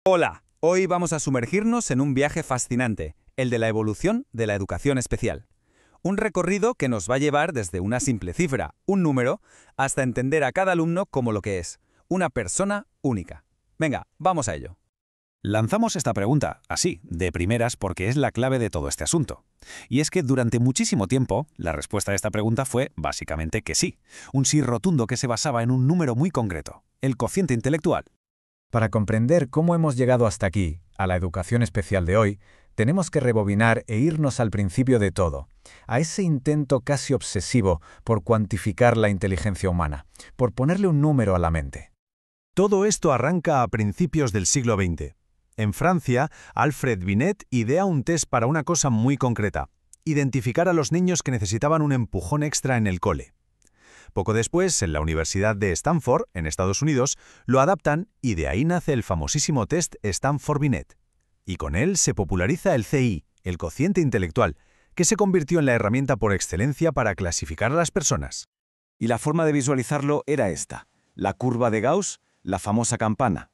Hola, hoy vamos a sumergirnos en un viaje fascinante, el de la evolución de la educación especial. Un recorrido que nos va a llevar desde una simple cifra, un número, hasta entender a cada alumno como lo que es, una persona única. Venga, vamos a ello. Lanzamos esta pregunta, así, de primeras, porque es la clave de todo este asunto. Y es que durante muchísimo tiempo, la respuesta a esta pregunta fue básicamente que sí. Un sí rotundo que se basaba en un número muy concreto, el cociente intelectual. Para comprender cómo hemos llegado hasta aquí, a la educación especial de hoy, tenemos que rebobinar e irnos al principio de todo, a ese intento casi obsesivo por cuantificar la inteligencia humana, por ponerle un número a la mente. Todo esto arranca a principios del siglo XX. En Francia, Alfred Binet idea un test para una cosa muy concreta: identificar a los niños que necesitaban un empujón extra en el cole. Poco después, en la Universidad de Stanford, en Estados Unidos, lo adaptan y de ahí nace el famosísimo test Stanford-Binet. Y con él se populariza el CI, el cociente intelectual, que se convirtió en la herramienta por excelencia para clasificar a las personas. Y la forma de visualizarlo era esta, la curva de Gauss, la famosa campana.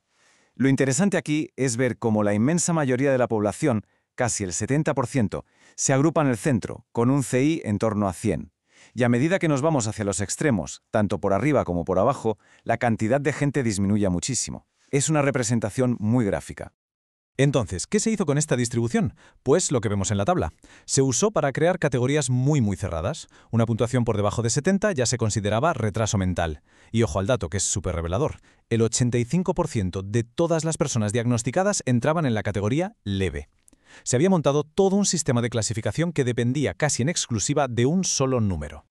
Lo interesante aquí es ver cómo la inmensa mayoría de la población, casi el 70%, se agrupa en el centro, con un CI en torno a 100. Y a medida que nos vamos hacia los extremos, tanto por arriba como por abajo, la cantidad de gente disminuye muchísimo. Es una representación muy gráfica. Entonces, ¿qué se hizo con esta distribución? Pues lo que vemos en la tabla. Se usó para crear categorías muy cerradas. Una puntuación por debajo de 70 ya se consideraba retraso mental. Y ojo al dato, que es súper revelador. El 85% de todas las personas diagnosticadas entraban en la categoría leve. Se había montado todo un sistema de clasificación que dependía casi en exclusiva de un solo número.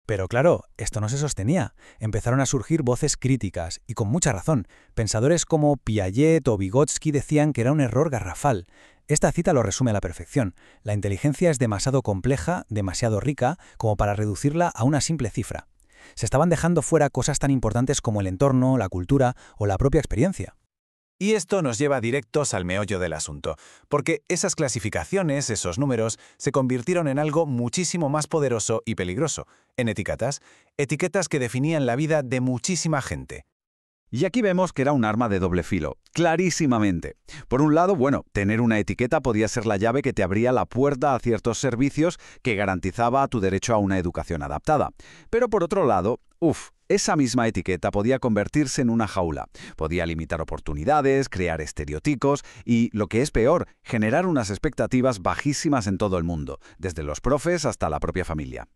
Pero claro, esto no se sostenía. Empezaron a surgir voces críticas, y con mucha razón. Pensadores como Piaget o Vygotsky decían que era un error garrafal. Esta cita lo resume a la perfección. La inteligencia es demasiado compleja, demasiado rica, como para reducirla a una simple cifra. Se estaban dejando fuera cosas tan importantes como el entorno, la cultura o la propia experiencia. Y esto nos lleva directos al meollo del asunto, porque esas clasificaciones, esos números, se convirtieron en algo muchísimo más poderoso y peligroso, en etiquetas que definían la vida de muchísima gente. Y aquí vemos que era un arma de doble filo, clarísimamente. Por un lado, tener una etiqueta podía ser la llave que te abría la puerta a ciertos servicios que garantizaba tu derecho a una educación adaptada. Pero por otro lado, esa misma etiqueta podía convertirse en una jaula. Podía limitar oportunidades, crear estereotipos y, lo que es peor, generar unas expectativas bajísimas en todo el mundo, desde los profes hasta la propia familia.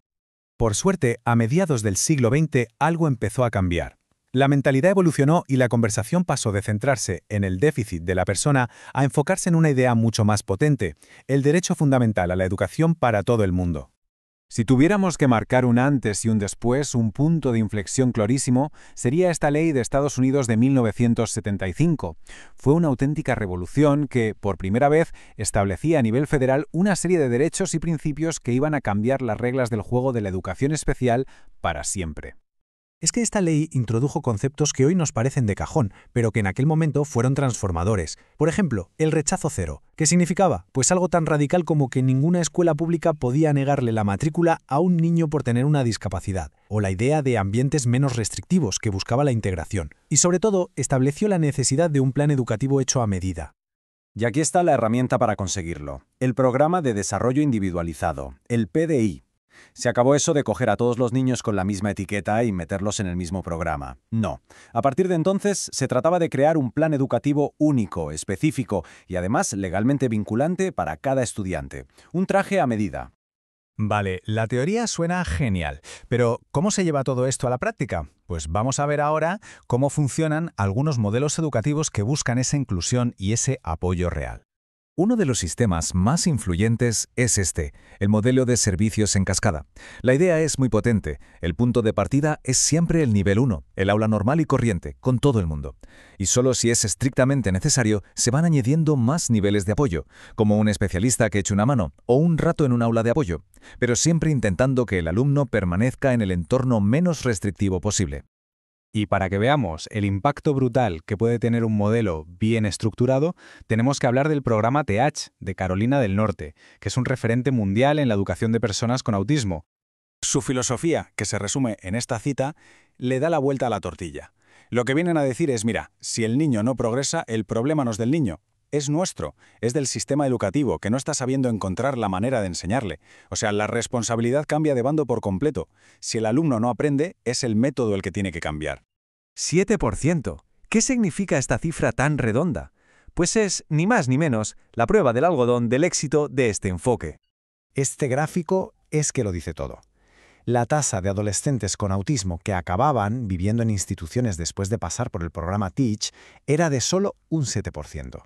Por suerte, a mediados del siglo XX algo empezó a cambiar. La mentalidad evolucionó y la conversación pasó de centrarse en el déficit de la persona a enfocarse en una idea mucho más potente, el derecho fundamental a la educación para todo el mundo. Si tuviéramos que marcar un antes y un después, un punto de inflexión clarísimo, sería esta ley de Estados Unidos de 1975. Fue una auténtica revolución que, por primera vez, establecía a nivel federal una serie de derechos y principios que iban a cambiar las reglas del juego de la educación especial para siempre. Es que esta ley introdujo conceptos que hoy nos parecen de cajón, pero que en aquel momento fueron transformadores. Por ejemplo, el rechazo cero. ¿Qué significaba? Pues algo tan radical como que ninguna escuela pública podía negarle la matrícula a un niño por tener una discapacidad, o la idea de ambientes menos restrictivos que buscaba la integración. Y sobre todo, estableció la necesidad de un plan educativo hecho a medida. Y aquí está la herramienta para conseguirlo, el Programa de Desarrollo Individualizado, el PDI. Se acabó eso de coger a todos los niños con la misma etiqueta y meterlos en el mismo programa. No. A partir de entonces, se trataba de crear un plan educativo único, específico y además legalmente vinculante para cada estudiante. Un traje a medida. Vale, la teoría suena genial, pero ¿cómo se lleva todo esto a la práctica? Pues vamos a ver ahora cómo funcionan algunos modelos educativos que buscan esa inclusión y ese apoyo real. Uno de los sistemas más influyentes es el modelo de servicios en cascada. La idea es muy potente. El punto de partida es siempre el nivel 1, el aula normal y corriente, con todo el mundo. Y solo si es estrictamente necesario, se van añadiendo más niveles de apoyo, como un especialista que eche una mano o un rato en un aula de apoyo, pero siempre intentando que el alumno permanezca en el entorno menos restrictivo posible. Y para que veamos el impacto brutal que puede tener un modelo bien estructurado, tenemos que hablar del programa TEACH de Carolina del Norte, que es un referente mundial en la educación de personas con autismo. Su filosofía, que se resume en esta cita, le da la vuelta a la tortilla. Lo que vienen a decir es, mira, si el niño no progresa, el problema no es del niño, es nuestro, es del sistema educativo, que no está sabiendo encontrar la manera de enseñarle. O sea, la responsabilidad cambia de bando por completo. Si el alumno no aprende, es el método el que tiene que cambiar. 7%. ¿Qué significa esta cifra tan redonda? Pues es, ni más ni menos, la prueba del algodón del éxito de este enfoque. Este gráfico es que lo dice todo. La tasa de adolescentes con autismo que acababan viviendo en instituciones después de pasar por el programa Teach era de solo un 7%.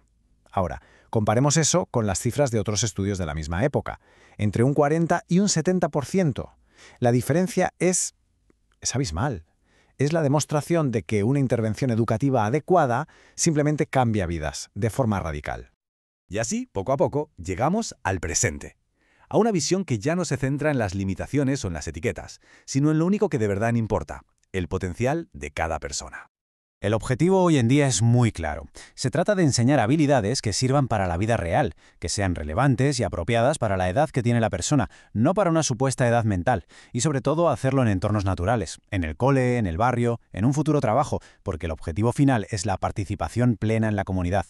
Ahora, comparemos eso con las cifras de otros estudios de la misma época, entre un 40 y un 70%. La diferencia es abismal. Es la demostración de que una intervención educativa adecuada simplemente cambia vidas de forma radical. Y así, poco a poco, llegamos al presente. A una visión que ya no se centra en las limitaciones o en las etiquetas, sino en lo único que de verdad importa, el potencial de cada persona. El objetivo hoy en día es muy claro. Se trata de enseñar habilidades que sirvan para la vida real, que sean relevantes y apropiadas para la edad que tiene la persona, no para una supuesta edad mental, y sobre todo hacerlo en entornos naturales, en el cole, en el barrio, en un futuro trabajo, porque el objetivo final es la participación plena en la comunidad.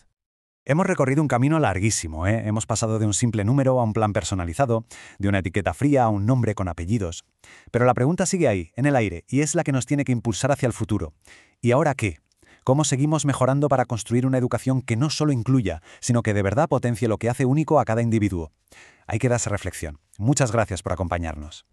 Hemos recorrido un camino larguísimo, ¿eh? Hemos pasado de un simple número a un plan personalizado, de una etiqueta fría a un nombre con apellidos. Pero la pregunta sigue ahí, en el aire, y es la que nos tiene que impulsar hacia el futuro. ¿Y ahora qué? ¿Cómo seguimos mejorando para construir una educación que no solo incluya, sino que de verdad potencie lo que hace único a cada individuo? Ahí queda esa reflexión. Muchas gracias por acompañarnos.